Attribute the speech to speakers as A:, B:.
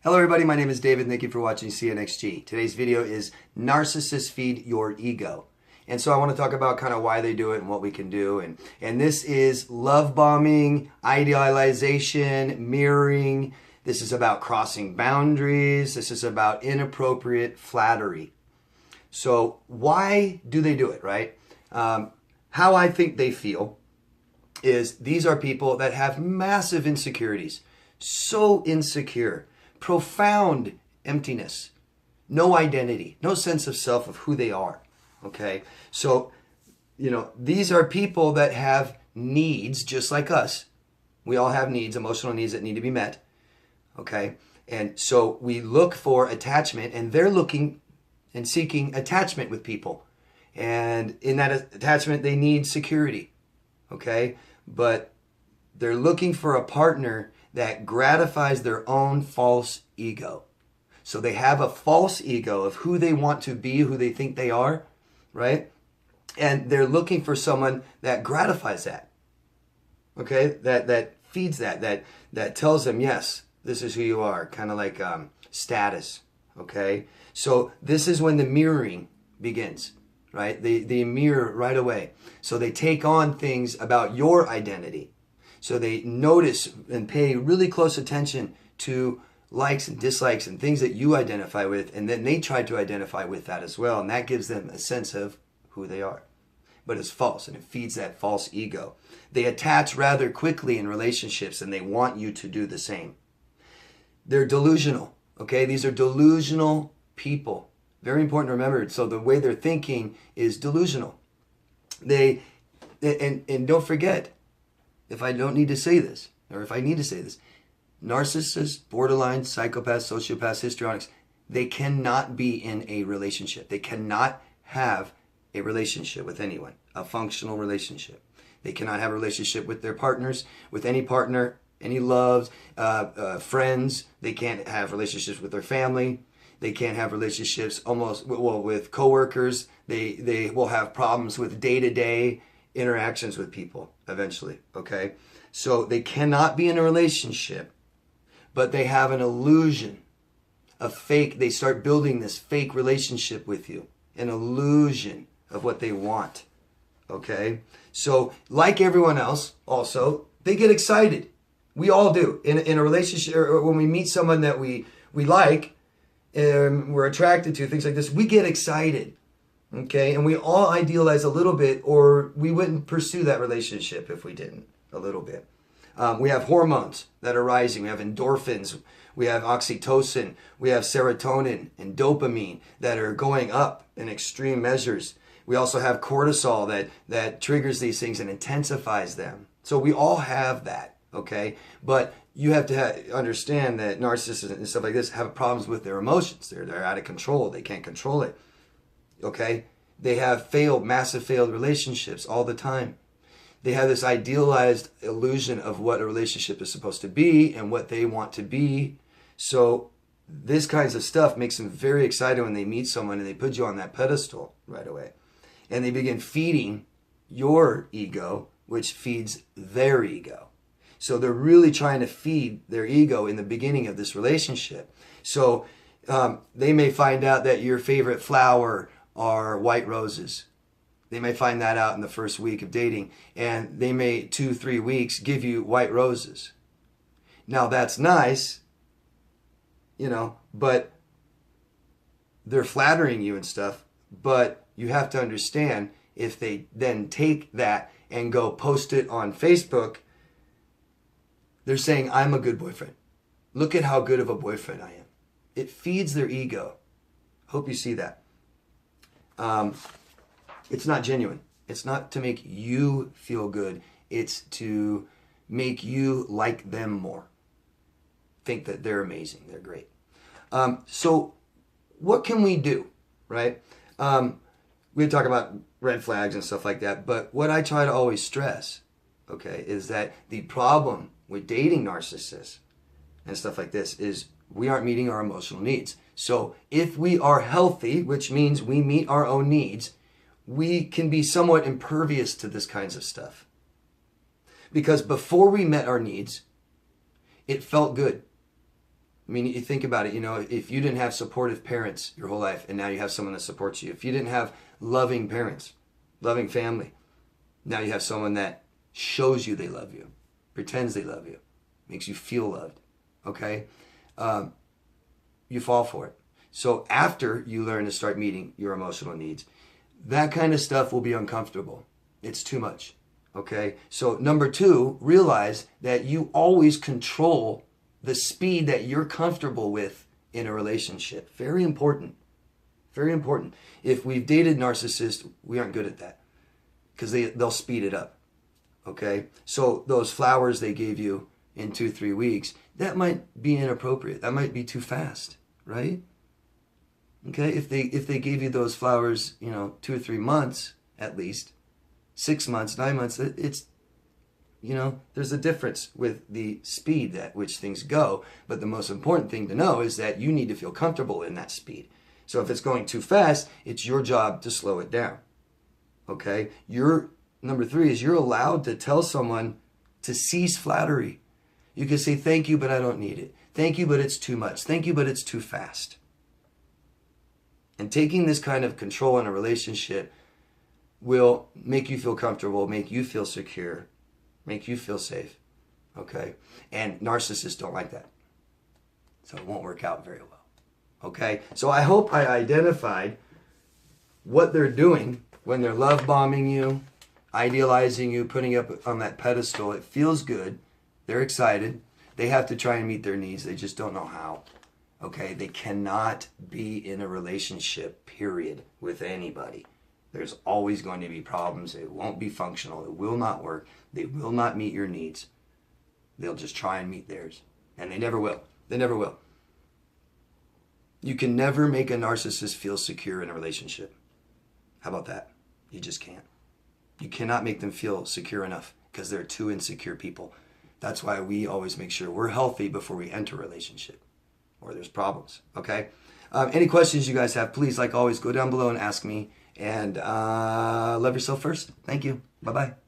A: Hello everybody, my name is David. Thank you for watching CNXG. Today's video is Narcissists Feed Your Ego. And so I want to talk about kind of why they do it and what we can do. And this is love bombing, idealization, mirroring. This is about crossing boundaries. This is about inappropriate flattery. So why do they do it, right? How I think they feel is these are people that have massive insecurities. So insecure. Profound emptiness, no identity, no sense of self of who they are, okay? So, these are people that have needs just like us. We all have needs, emotional needs that need to be met, okay? And so we look for attachment, and they're looking and seeking attachment with people. And in that attachment, they need security, okay? But they're looking for a partner that gratifies their own false ego. So they have a false ego of who they want to be, who they think they are, right? And they're looking for someone that gratifies that, okay? That feeds that tells them, yes, this is who you are, kind of like status, okay? So this is when the mirroring begins, right? They mirror right away. So they take on things about your identity. So they notice and pay really close attention to likes and dislikes and things that you identify with, and then they try to identify with that as well, and that gives them a sense of who they are. But it's false, and it feeds that false ego. They attach rather quickly in relationships, and they want you to do the same. They're delusional, okay? These are delusional people. Very important to remember. So the way they're thinking is delusional. And don't forget, if I don't need to say this, or if I need to say this, narcissists, borderline, psychopaths, sociopaths, histrionics, they cannot be in a relationship. They cannot have a relationship with anyone, a functional relationship. They cannot have a relationship with their partners, with any partner, any loves, friends. They can't have relationships with their family. They can't have relationships with coworkers. They will have problems with day-to-day interactions with people eventually, okay? So they cannot be in a relationship, but they have an illusion, a fake. They start building this fake relationship with you, an illusion of what they want, okay? So like everyone else also, they get excited. We all do. In a relationship, or when we meet someone that we like, and we're attracted to, things like this, we get excited. Okay, and we all idealize a little bit, or we wouldn't pursue that relationship if we didn't a little bit. We have hormones that are rising. We have endorphins. We have oxytocin. We have serotonin and dopamine that are going up in extreme measures. We also have cortisol that triggers these things and intensifies them. So we all have that, okay? But you have to understand that narcissists and stuff like this have problems with their emotions. They're out of control. They can't control it. Okay, they have massive failed relationships all the time. They have this idealized illusion of what a relationship is supposed to be and what they want to be. So this kinds of stuff makes them very excited when they meet someone and they put you on that pedestal right away. And they begin feeding your ego, which feeds their ego. So they're really trying to feed their ego in the beginning of this relationship. So they may find out that your favorite flower are white roses. They may find that out in the first week of dating, and they may 2-3 weeks give you white roses. Now that's nice, but they're flattering you and stuff, but you have to understand, if they then take that and go post it on Facebook, they're saying, I'm a good boyfriend. Look at how good of a boyfriend I am. It feeds their ego. Hope you see that. It's not genuine. It's not to make you feel good. It's to make you like them more. Think that they're amazing. They're great. So what can we do, right? We talk about red flags and stuff like that, but what I try to always stress, okay, is that the problem with dating narcissists and stuff like this is we aren't meeting our emotional needs. So if we are healthy, which means we meet our own needs, we can be somewhat impervious to this kinds of stuff. Because before we met our needs, it felt good. I mean, you think about it, if you didn't have supportive parents your whole life and now you have someone that supports you, if you didn't have loving parents, loving family, now you have someone that shows you they love you, pretends they love you, makes you feel loved, okay? You fall for it. So after you learn to start meeting your emotional needs, that kind of stuff will be uncomfortable. It's too much, okay? So number 2, realize that you always control the speed that you're comfortable with in a relationship. Very important. Very important. If we've dated narcissists, we aren't good at that because they'll speed it up, okay? So those flowers they gave you in 2-3 weeks, that might be inappropriate. That might be too fast, right? Okay, if they gave you those flowers, 2 or 3 months at least, 6 months, 9 months, it's, there's a difference with the speed at which things go. But the most important thing to know is that you need to feel comfortable in that speed. So if it's going too fast, it's your job to slow it down. Okay? Number 3 is you're allowed to tell someone to cease flattery. You can say, thank you, but I don't need it. Thank you, but it's too much. Thank you, but it's too fast. And taking this kind of control in a relationship will make you feel comfortable, make you feel secure, make you feel safe, okay? And narcissists don't like that. So it won't work out very well, okay? So I hope I identified what they're doing when they're love bombing you, idealizing you, putting you up on that pedestal. It feels good. They're excited. They have to try and meet their needs. They just don't know how, okay? They cannot be in a relationship, period, with anybody. There's always going to be problems. It won't be functional. It will not work. They will not meet your needs. They'll just try and meet theirs. And they never will. They never will. You can never make a narcissist feel secure in a relationship. How about that? You just can't. You cannot make them feel secure enough because they're too insecure people. That's why we always make sure we're healthy before we enter a relationship or there's problems, okay? Any questions you guys have, please, like always, go down below and ask me. And love yourself first. Thank you. Bye-bye.